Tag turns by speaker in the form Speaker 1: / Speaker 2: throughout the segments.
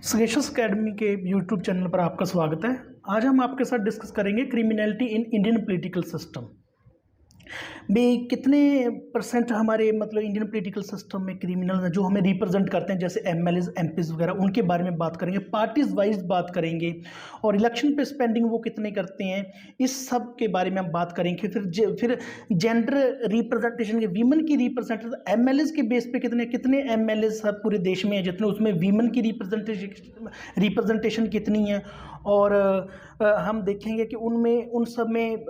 Speaker 1: Sagacious academy के YouTube channel पर आपका स्वागत है। आज हम आपके साथ डिस्कस करेंगे criminality in Indian political system भी कितने परसेंट हमारे मतलब इंडियन पॉलिटिकल सिस्टम में क्रिमिनल हैं जो हमें रिप्रेजेंट करते हैं, जैसे एमएलएज एमपीज वगैरह, उनके बारे में बात करेंगे। पार्टीज वाइज बात करेंगे और इलेक्शन पे स्पेंडिंग वो कितने करते हैं, इस सब के बारे में हम बात करेंगे। फिर जेंडर रिप्रेजेंटेशन के, वीमेन की रिप्रेजेंटेशन एमएलएज के बेस पे कितने कितने एमएलएज पूरे देश में हैं, जितने उसमें वीमेन की रिप्रेजेंटेशन कितनी है। और हम देखेंगे कि उनमें उन सब में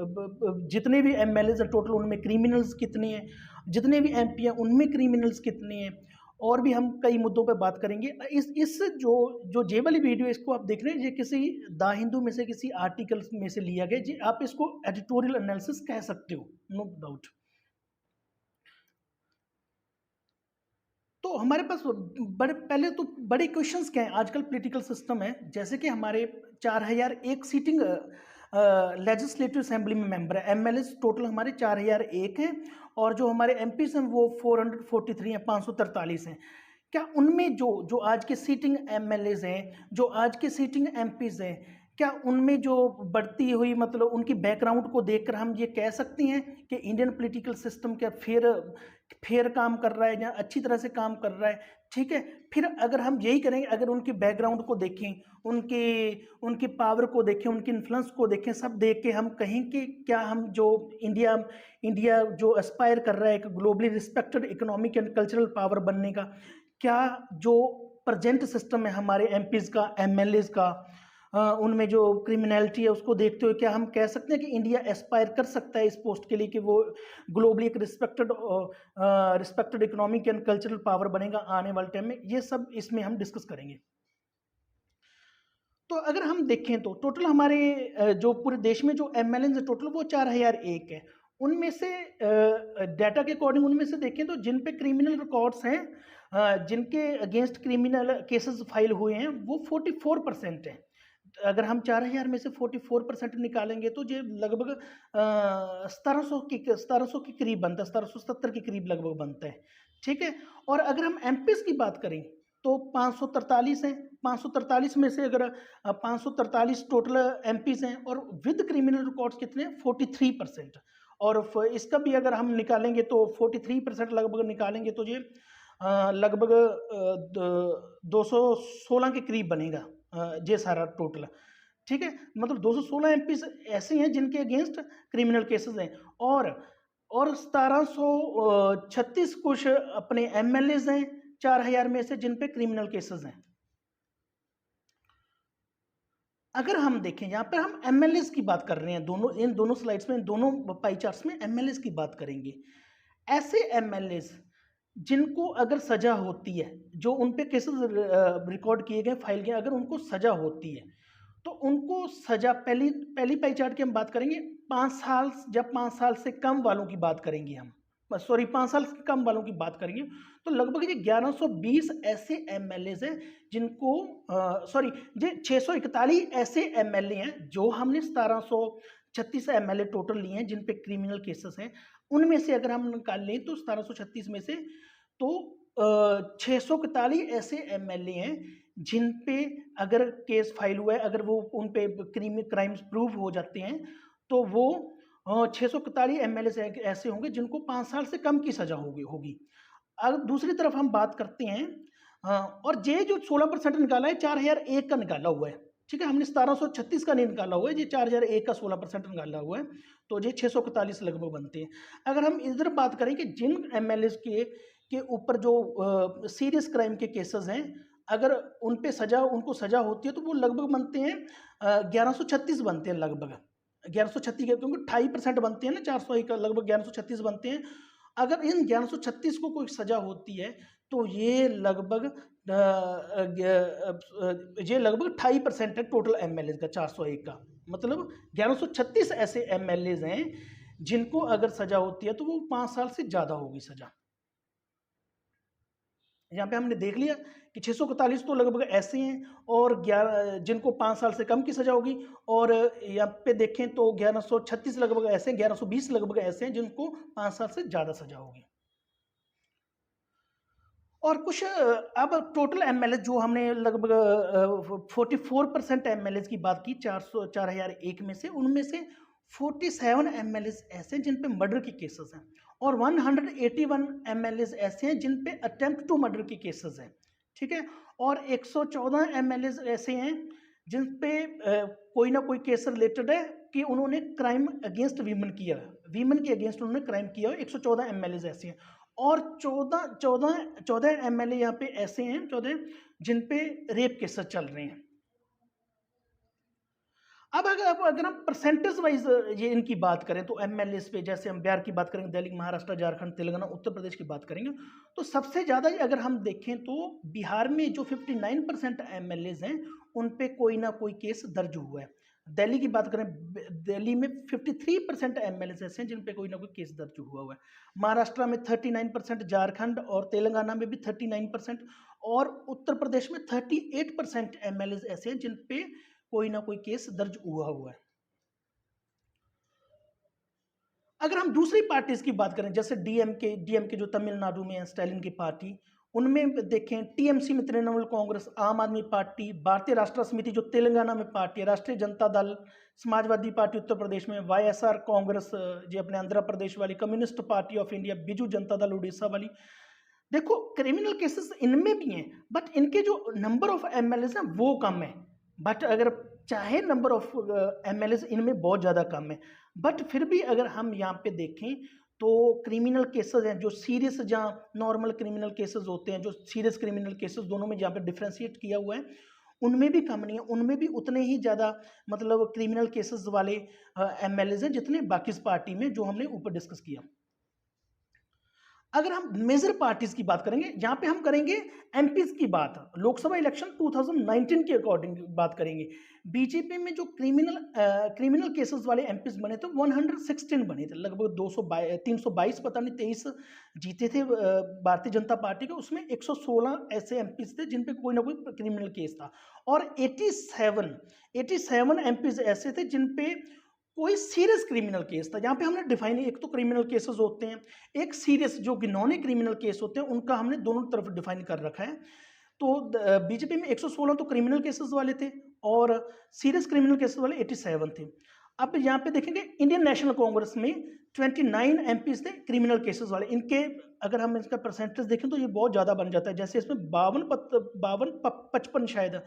Speaker 1: जितने भी एमएलएज हैं टोटल, उनमें क्रिमिनल्स कितने हैं, जितने भी एमपी हैं उनमें क्रिमिनल्स कितने हैं। और भी हम कई मुद्दों पर बात करेंगे। इस जो जे वाली वीडियो इसको आप देख रहे हैं, ये किसी द हिंदू में से किसी आर्टिकल में से लिया गया, जी आप इसको एडिटोरियल एनालिसिस कह सकते हो, नो डाउट। तो हमारे पास पहले तो बड़े क्वेश्चंस क्या हैं आजकल पॉलिटिकल सिस्टम है, जैसे कि हमारे 4001 सीटिंग लेजिस्लेटिव असेंबली में मेंबर है, एमएलएस टोटल हमारे 4001 हैं, और जो हमारे एमपीज हैं वो 443 हैं, 543 हैं। क्या उनमें जो आज के सीटिंग एमएलएज हैं, जो आज के सीटिंग एमपीज हैं, क्या उनमें जो बढ़ती हुई मतलब उनकी बैकग्राउंड को देखकर हम ये कह सकते हैं कि इंडियन पॉलिटिकल सिस्टम क्या फेयर काम कर रहा है या अच्छी तरह से काम कर रहा है? ठीक है, फिर अगर हम यही करेंगे, अगर उनके बैकग्राउंड को देखें, उनकी पावर को देखें, उनकी इन्फ्लुएंस को देखें, सब देख के हम कहें कि क्या हम जो इंडिया जो एस्पायर कर रहा है एक globally respected economic and cultural power बनने का, क्या जो प्रेजेंट सिस्टम है हमारे एमपीज का, एमएलएज का, उनमें जो क्रिमिनलिटी है उसको देखते हुए क्या हम कह सकते हैं कि इंडिया एस्पायर कर सकता है इस पोस्ट के लिए कि वो ग्लोबली एक respected economic and cultural power बनेगा आने वाले टाइम में? ये सब इसमें हम डिस्कस करेंगे। तो अगर हम देखें तो टोटल हमारे जो पूरे देश में जो एमएलएन है टोटल वो 4001 है। उनमें से डाटा के अकॉर्डिंग उनमें से देखें तो जिन पे क्रिमिनल रिकॉर्ड्स हैं, जिनके अगेंस्ट क्रिमिनल केसेस फाइल हुए हैं, वो 44% है। अगर हम 4000 में से 44% निकालेंगे तो ये लगभग 1700 के करीब बनता है, 1770 के करीब लगभग बनता है। ठीक है, और अगर हम एमपीज की बात करें तो 543 हैं। 543 में से अगर 543 टोटल एमपीज हैं और विद क्रिमिनल रिकॉर्ड्स कितने हैं? 43%। और इसका भी अगर हम निकालेंगे तो 43% लगभग निकालेंगे तो ये लगभग 216 के करीब बनेगा ये सारा टोटल। ठीक है, मतलब 216 एमपीज ऐसे हैं जिनके अगेंस्ट क्रिमिनल केसेस हैं, और 1736 कुछ अपने एमएलएज हैं 4000 में से जिन पे क्रिमिनल केसेस हैं। अगर हम देखें यहाँ पर हम एमएलएज की बात कर रहे हैं, इन दोनों स्लाइड्स में, दोनों पाई चार्ट्स में एमएलएज की बात करेंगे। ऐसे एमएलएज जिनको अगर सजा होती है, जो उन पे केसेस रिकॉर्ड किए गए, फाइल किए, अगर उनको सजा होती है तो उनको सजा पहली पाई चार्ट की हम बात करेंगे 5 साल, जब 5 साल से कम वालों की बात करेंगे हम, 5 साल से कम वालों की बात करेंगे तो लगभग ये 1120 ऐसे एमएलएज हैं जिनको ये 641 ऐसे एमएलए हैं जो हमने 1736 एमएलए टोटल लिए हैं जिन पे क्रिमिनल केसेस हैं। उनमें से अगर हम निकाल लें तो 1736 में से तो 641 ऐसे एमएलए हैं जिन पे अगर केस फाइल हुआ है, अगर वो उन पे क्राइम्स प्रूव हो जाते हैं तो वो 641 एमएलए ऐसे होंगे जिनको 5 साल से कम की सजा होगी। अब दूसरी तरफ हम बात करते हैं, और ये जो 16% निकाला है 4001 का निकाला हुआ है। ठीक है, हमने 1736 का नहीं निकाला हुआ है, ये 4001 का 16% निकाला हुआ है, तो ये 641 लगभग बनते हैं। अगर हम इधर बात करें कि जिन एमएलए के ऊपर जो सीरियस क्राइम के केसेस हैं, अगर उनको सजा होती है तो वो लगभग बनते हैं 1136 बनते हैं, लगभग 1136 क्योंकि 28% बनते हैं ना, 401 का लगभग 1136 बनते हैं। अगर इन 1136 को कोई सजा होती है तो ये लगभग 28% है टोटल एमएलए का, 401 का, मतलब 1136 ऐसे एमएलए हैं जिनको अगर सजा होती है तो वो 5 साल से ज्यादा होगी सजा। यहाँ पे हमने देख लिया कि 641 तो लगभग ऐसे हैं और 11 जिनको 5 साल से कम की सजा होगी, और यहाँ पे देखें तो 1136 लगभग ऐसे हैं, 1120 लगभग ऐसे हैं जिनको 5 साल से ज़्यादा सजा होगी। और कुछ अब टोटल एमएलए जो हमने लगभग 44% एमएलए की बात की 4001 में से, उनमें से 47 एमएलए ऐसे हैं जिन पे मर्डर के केसेस हैं और 181 एमएलए ऐसे हैं जिन पे अटेम्प्ट टू मर्डर के केसेस हैं, ठीक है। और 114 एमएलए ऐसे हैं जिन पे कोई ना कोई केस रिलेटेड है कि उन्होंने क्राइम अगेंस्ट वीमेन किया, वीमेन के अगेंस्ट उन्होंने क्राइम किया। 114 एमएलए ऐसे हैं और 14 एमएलए यहाँ पे ऐसे हैं, 14 जिन पे रेप केसेस चल रहे हैं। अब अगर हम परसेंटेज वाइज ये इनकी बात करें तो एमएलए पे, जैसे हम बिहार की बात करेंगे, दिल्ली, महाराष्ट्र, झारखंड, तेलंगाना, उत्तर प्रदेश की बात करेंगे तो सबसे ज़्यादा अगर हम देखें तो बिहार में जो 59% एमएलए हैं उन पे कोई ना कोई केस दर्ज हुआ है। दिल्ली की बात करें, दिल्ली में 53% एमएलए ऐसे हैं जिन पे कोई ना कोई केस दर्ज हुआ है। महाराष्ट्र में 39%, झारखंड और तेलंगाना में भी 39% और उत्तर प्रदेश में 38% एमएलए ऐसे हैं जिन पे कोई ना कोई केस दर्ज हुआ है। अगर हम दूसरी पार्टीज की बात करें, जैसे डीएमके जो तमिलनाडु में है, स्टालिन की पार्टी, उनमें देखें टीएमसी में तृणमूल कांग्रेस, आम आदमी पार्टी, भारतीय राष्ट्र समिति जो तेलंगाना में पार्टी है, राष्ट्रीय जनता दल, समाजवादी पार्टी उत्तर प्रदेश में, वाईएसआर कांग्रेस जो अपने आंध्र प्रदेश वाली, communist party of India, Biju Janata Dal Orissa वाली। देखो क्रिमिनल केसेस इनमें भी हैं बट इनके जो नंबर ऑफ एमएलए हैं वो कम है। बट अगर चाहे नंबर ऑफ एमएलए इनमें बहुत ज़्यादा कम है, बट फिर भी अगर हम यहाँ पे देखें तो क्रिमिनल केसेस हैं जो सीरियस, जहाँ नॉर्मल क्रिमिनल केसेस होते हैं, जो सीरियस क्रिमिनल केसेस, दोनों में जहाँ पे डिफ्रेंशिएट किया हुआ है, उनमें भी कम नहीं है, उनमें भी उतने ही ज़्यादा मतलब क्रिमिनल केसेस वाले एमएलए हैं जितने बाकी पार्टी में जो हमने ऊपर डिस्कस किया। अगर हम मेजर पार्टीज की बात करेंगे, जहां पे हम करेंगे एमपीज की बात, लोकसभा इलेक्शन 2019 के अकॉर्डिंग बात करेंगे। बीजेपी में जो क्रिमिनल केसेस वाले एमपीज बने थे 116 बने थे, लगभग 322 पता नहीं 23 जीते थे भारतीय जनता पार्टी के, उसमें 116 ऐसे एमपीज थे जिन पे कोई ना कोई क्रिमिनल केस था और 87 एमपीज ऐसे थे जिन पे कोई सीरियस क्रिमिनल केस था। जहाँ पे हमने डिफाइन, एक तो क्रिमिनल केसेस होते हैं, एक सीरियस जो घिनौने क्रिमिनल केस होते हैं, उनका हमने दोनों तरफ डिफाइन कर रखा है। तो बीजेपी में 116 तो क्रिमिनल केसेस वाले थे और सीरियस क्रिमिनल केसेस वाले 87 थे। अब यहाँ पे देखेंगे इंडियन नेशनल कांग्रेस में 29 एमपीज थे क्रिमिनल केसेस वाले। इनके अगर हम इसका परसेंटेज देखें तो ये बहुत ज़्यादा बन जाता है, जैसे इसमें 55 शायद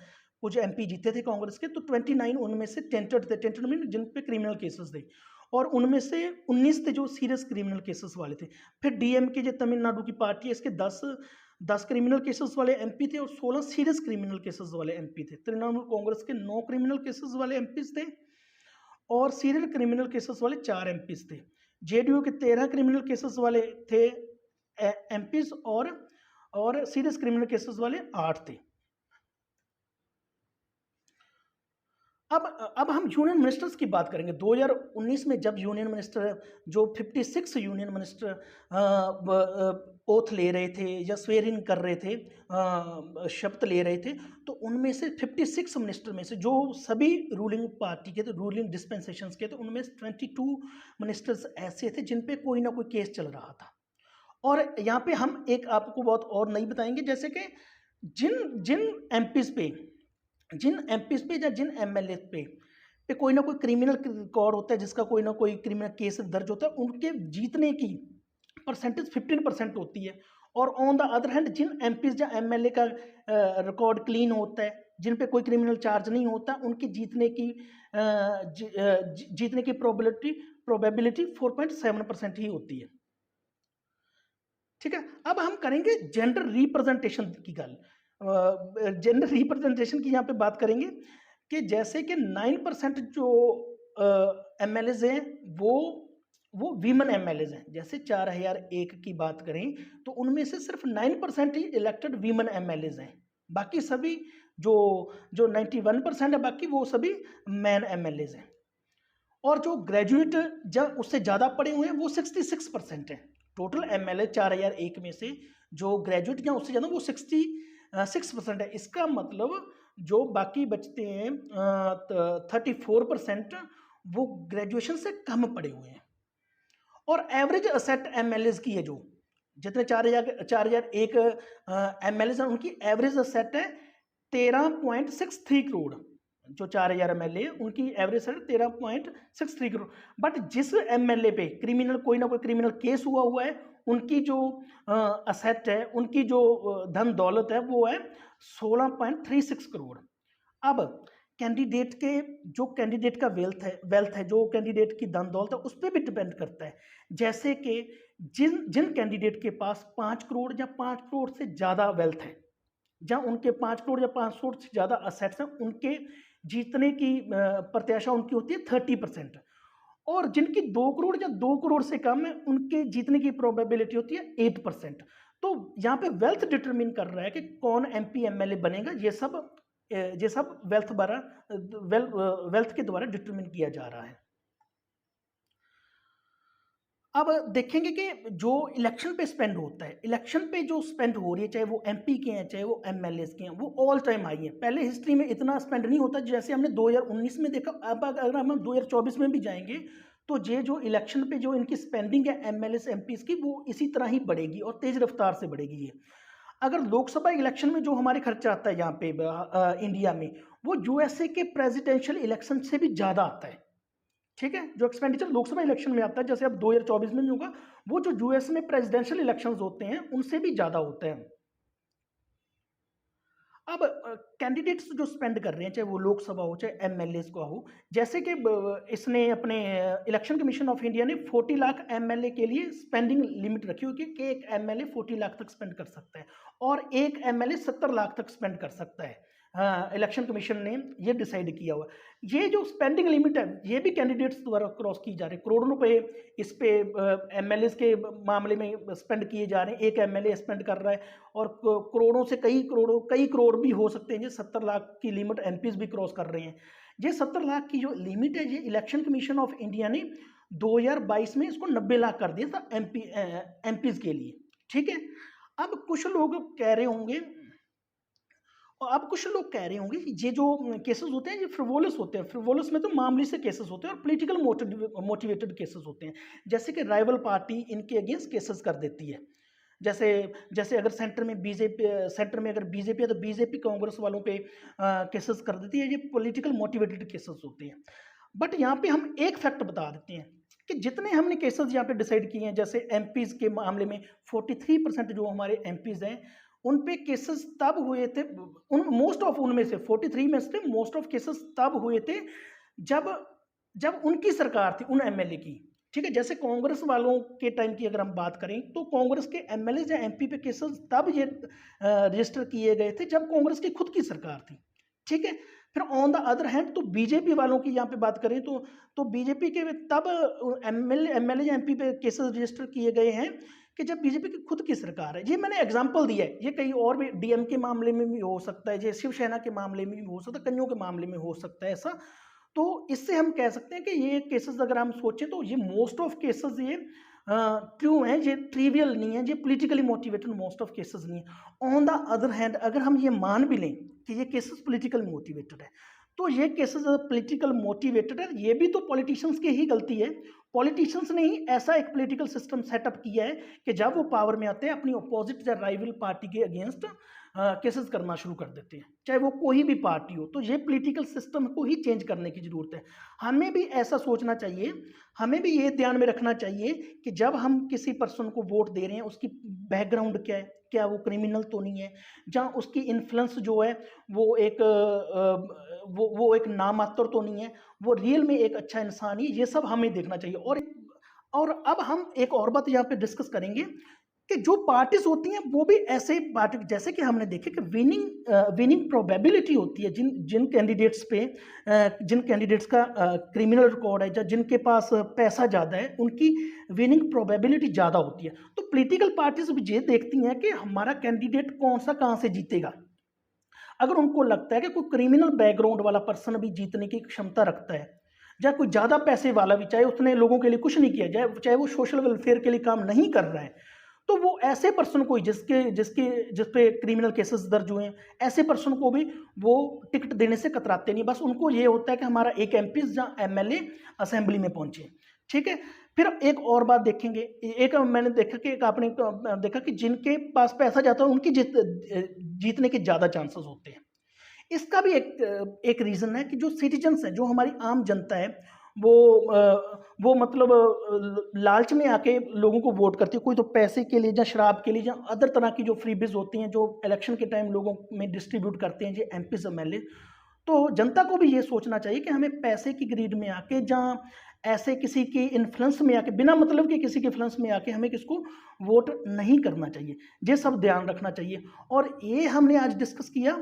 Speaker 1: कुछ एमपी जीते थे कांग्रेस के, तो 29 उनमें से टेंटेड में जिन पे क्रिमिनल केसेस थे और उनमें से 19 थे जो सीरियस क्रिमिनल केसेस वाले थे। फिर डीएमके जो तमिलनाडु की पार्टी है, इसके 10 क्रिमिनल केसेस वाले एमपी थे और 16 सीरियस क्रिमिनल केसेस वाले एमपी थे। तृणमूल कांग्रेस के 9 क्रिमिनल केसेस वाले एमपीज थे और सीरियल क्रिमिनल केसेस वाले 4 एमपीज थे। जेडीयू के 13 क्रिमिनल केसेस वाले थे एमपीज और सीरियस क्रिमिनल केसेस वाले 8 थे। अब हम यूनियन मिनिस्टर्स की बात करेंगे। 2019 में जब यूनियन मिनिस्टर जो 56 यूनियन मिनिस्टर ओथ ले रहे थे या स्वेरिंग कर रहे थे, शपथ ले रहे थे, तो उनमें से 56 मिनिस्टर में से जो सभी रूलिंग पार्टी के थे, रूलिंग डिस्पेंसेशंस के थे, उनमें 22 मिनिस्टर्स ऐसे थे जिन पे कोई ना कोई केस चल रहा था। और यहाँ पे हम एक आपको बहुत और नहीं बताएंगे, जैसे कि जिन एमपीज पे या जिन एमएलए पे कोई ना कोई क्रिमिनल रिकॉर्ड होता है, जिसका कोई ना कोई क्रिमिनल केस दर्ज होता है, उनके जीतने की परसेंटेज 15% होती है। और ऑन द अदर हैंड जिन एमपीज या एमएलए का रिकॉर्ड क्लीन होता है, जिन पे कोई क्रिमिनल चार्ज नहीं होता, उनकी जीतने की प्रोबेबिलिटी 4.7% ही होती है। ठीक है, अब हम करेंगे जेंडर रिप्रेजेंटेशन की गल। जेंडर रिप्रेजेंटेशन की यहाँ पे बात करेंगे कि जैसे कि 9% जो एमएलए हैं वो वीमेन एमएलए हैं। जैसे 4001 की बात करें तो उनमें से सिर्फ 9% ही इलेक्टेड वीमेन एमएलए हैं, बाकी सभी जो 91% है बाकी वो सभी मैन एमएलए हैं। और जो ग्रेजुएट जब उससे ज़्यादा पढ़े हुए हैं वो 66% है। टोटल एमएलए 4001 में से जो ग्रेजुएट या उससे ज़्यादा वो 66% है। इसका मतलब जो बाकी बचते हैं 34% वो ग्रेजुएशन से कम पढ़े हुए हैं। और एवरेज असेट एमएलए की है जो जितने 4001 एमएलए हैं उनकी एवरेज असेट है 13.63 करोड़। जो 4000 एमएलए उनकी एवरेज है 13.63 करोड़। बट जिस एमएलए पे क्रिमिनल कोई ना कोई क्रिमिनल केस हुआ है उनकी जो असेट है, उनकी जो धन दौलत है वो है 16.36 करोड़। अब कैंडिडेट के जो कैंडिडेट का वेल्थ है जो कैंडिडेट की धन दौलत है उस पर भी डिपेंड करता है। जैसे कि जिन कैंडिडेट के पास 5 करोड़ या 5 करोड़ से ज़्यादा वेल्थ है, जहाँ उनके 5 करोड़ या 5 करोड़ से ज़्यादा असेट्स हैं, उनके जीतने की प्रत्याशा उनकी होती है 30%। और जिनकी 2 करोड़ या 2 करोड़ से कम है उनके जीतने की प्रोबेबिलिटी होती है 8%। तो यहाँ पे वेल्थ डिटरमिन कर रहा है कि कौन एमपी एमएलए बनेगा। ये सब वेल्थ के द्वारा डिटरमिन किया जा रहा है। अब देखेंगे कि जो इलेक्शन पे स्पेंड होता है, इलेक्शन पे जो स्पेंड हो रही है, चाहे वो एमपी के हैं चाहे वो एमएलए के हैं, वो ऑल टाइम हाई है। पहले हिस्ट्री में इतना स्पेंड नहीं होता जैसे हमने 2019 में देखा। अब अगर हम 2024 में भी जाएंगे तो ये जो इलेक्शन पे जो इनकी स्पेंडिंग है एमएलए एमपी की, वो इसी तरह ही बढ़ेगी और तेज रफ्तार से बढ़ेगी। ये अगर लोकसभा इलेक्शन में जो हमारे खर्चा आता है यहाँ पे इंडिया में, वो यूएसए के प्रेसिडेंशियल इलेक्शन से भी ज़्यादा आता है। ठीक है, जो एक्सपेंडिचर लोकसभा इलेक्शन में आता है, जैसे अब 2024 में भी होगा, वो जो यूएस में प्रेसिडेंशियल इलेक्शंस होते हैं उनसे भी ज़्यादा होते हैं। अब कैंडिडेट्स जो स्पेंड कर रहे हैं, चाहे वो लोकसभा हो चाहे एमएलए का हो, जैसे कि इसने अपने इलेक्शन कमीशन ऑफ इंडिया ने 40 लाख एमएलए के लिए स्पेंडिंग लिमिट रखी हुई कि एक एमएलए 40 लाख तक स्पेंड कर सकता है और एक एमएलए 70 लाख तक स्पेंड कर सकता है। इलेक्शन कमीशन ने ये डिसाइड किया हुआ। ये जो स्पेंडिंग लिमिट है ये भी कैंडिडेट्स द्वारा क्रॉस की जा रही है। करोड़ों रुपए इस पे एमएलए के मामले में स्पेंड किए जा रहे हैं। एक एमएलए स्पेंड कर रहा है और करोड़ों से कई करोड़ भी हो सकते हैं। ये 70 लाख की लिमिट एमपीज भी क्रॉस कर रहे हैं। ये 70 लाख की जो लिमिट है, ये इलेक्शन कमीशन ऑफ इंडिया ने 2022 में इसको 90 लाख कर दिया था एमपीज के लिए। ठीक है, अब कुछ लोग कह रहे होंगे ये जो केसेस होते हैं ये फ्रिवोलस होते हैं। फ्रिवोलस में तो मामूली से केसेस होते हैं और पॉलिटिकल मोटिवेटेड केसेस होते हैं। जैसे कि राइवल पार्टी इनके अगेंस्ट केसेस कर देती है। जैसे अगर सेंटर में अगर बीजेपी है तो बीजेपी कांग्रेस वालों पे केसेस कर देती है। ये पॉलिटिकल मोटिवेटेड केसेस होते हैं। बट यहाँ पे हम एक फैक्ट बता देते हैं कि जितने हमने केसेस यहाँ पे डिसाइड किए हैं, जैसे एमपीज के मामले में 43% जो हमारे एमपीज हैं उन पे केसेस तब हुए थे, मोस्ट ऑफ उनमें से 43 में से मोस्ट ऑफ केसेस तब हुए थे जब उनकी सरकार थी, उन एमएलए की। ठीक है, जैसे कांग्रेस वालों के टाइम की अगर हम बात करें तो कांग्रेस के एमएलए या एमपी पे केसेस तब ये रजिस्टर किए गए थे जब कांग्रेस की खुद की सरकार थी। ठीक है, फिर ऑन द अदर हैंड तो बीजेपी वालों की यहाँ पे बात करें तो बीजेपी के तब एमएलए या एमपी पे केसेस रजिस्टर किए गए हैं कि जब बीजेपी की खुद की सरकार है। ये मैंने एग्जांपल दिया है, ये कहीं और भी डीएम के मामले में भी हो सकता है, ये शिवसेना के मामले में भी हो सकता है, कईयों के मामले में हो सकता है ऐसा। तो इससे हम कह सकते हैं कि ये केसेस अगर हम सोचें तो ये मोस्ट ऑफ केसेस ये क्यों है, ये ट्रिवियल नहीं है, ये politically motivated most of cases नहीं है। ऑन द अदर हैंड अगर हम ये मान भी लें कि ये केसेस पॉलिटिकल मोटिवेटेड है तो ये केसेस पॉलिटिकल मोटिवेटेड है, ये भी तो पॉलिटिशियंस की ही गलती है। पॉलिटिशियंस ने ही ऐसा एक पॉलिटिकल सिस्टम सेटअप किया है कि जब वो पावर में आते हैं अपनी अपोजिट या राइवल पार्टी के अगेंस्ट केसेस करना शुरू कर देते हैं, चाहे वो कोई भी पार्टी हो। तो ये पॉलिटिकल सिस्टम को ही चेंज करने की ज़रूरत है। हमें भी ऐसा सोचना चाहिए, हमें भी ये ध्यान में रखना चाहिए कि जब हम किसी पर्सन को वोट दे रहे हैं उसकी बैकग्राउंड क्या है, क्या वो क्रिमिनल तो नहीं है, जहाँ उसकी इन्फ्लुएंस जो है वो एक नामात्र तो नहीं है, वो रियल में एक अच्छा इंसान ही, ये सब हमें देखना चाहिए। और अब हम एक और बात यहाँ पे डिस्कस करेंगे कि जो पार्टीज होती हैं वो भी ऐसे पार्टी, जैसे कि हमने देखे कि विनिंग प्रोबेबिलिटी होती है जिन कैंडिडेट्स का क्रिमिनल रिकॉर्ड है या जिनके पास पैसा ज़्यादा है उनकी विनिंग प्रोबेबिलिटी ज़्यादा होती है। तो पॉलिटिकल पार्टीज भी ये देखती हैं कि हमारा कैंडिडेट कौन सा कहाँ से जीतेगा। अगर उनको लगता है कि कोई क्रिमिनल बैकग्राउंड वाला पर्सन भी जीतने की क्षमता रखता है, या कोई ज़्यादा पैसे वाला भी, चाहे उसने लोगों के लिए कुछ नहीं किया, चाहे वो सोशल वेलफेयर के लिए काम नहीं कर रहा है, तो वो ऐसे पर्सन को जिस पे क्रिमिनल केसेस दर्ज हुए हैं, ऐसे पर्सन को भी वो टिकट देने से कतराते नहीं। बस उनको ये होता है कि हमारा एक एमपी या एमएलए असेंबली में पहुंचे। ठीक है। फिर एक और बात देखेंगे, एक मैंने देखा कि एक आपने देखा कि जिनके पास पैसा जाता है उनकी जीतने के ज़्यादा चांसेस होते हैं। इसका भी एक रीज़न है कि जो सिटीजन्स हैं, जो हमारी आम जनता है, वो मतलब लालच में आके लोगों को वोट करती है। कोई तो पैसे के लिए या शराब के लिए या अदर तरह की जो फ्रीबीज होती हैं जो इलेक्शन के टाइम लोगों में डिस्ट्रीब्यूट करते हैं, जो एमपीज एमएलए। तो जनता को भी ये सोचना चाहिए कि हमें पैसे की ग्रीड में आके या ऐसे किसी की इन्फ्लुएंस में आके, बिना मतलब के किसी के इन्फ्लुएंस में आके हमें किसको वोट नहीं करना चाहिए। ये सब ध्यान रखना चाहिए। और ये हमने आज डिस्कस किया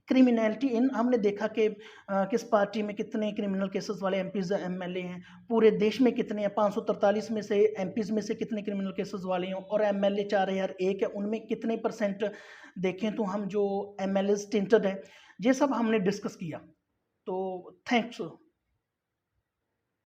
Speaker 1: क्रिमिनलिटी इन, हमने देखा कि किस पार्टी में कितने क्रिमिनल केसेस वाले एमपीज एमएलए हैं, पूरे देश में कितने हैं, 543 में से एमपीज में से कितने क्रिमिनल केसेस वाले हैं, और एमएलए 4001 है, उनमें कितने परसेंट देखें तो हम जो एमएलए टिंटेड हैं। ये सब हमने डिस्कस किया। तो थैंक्स।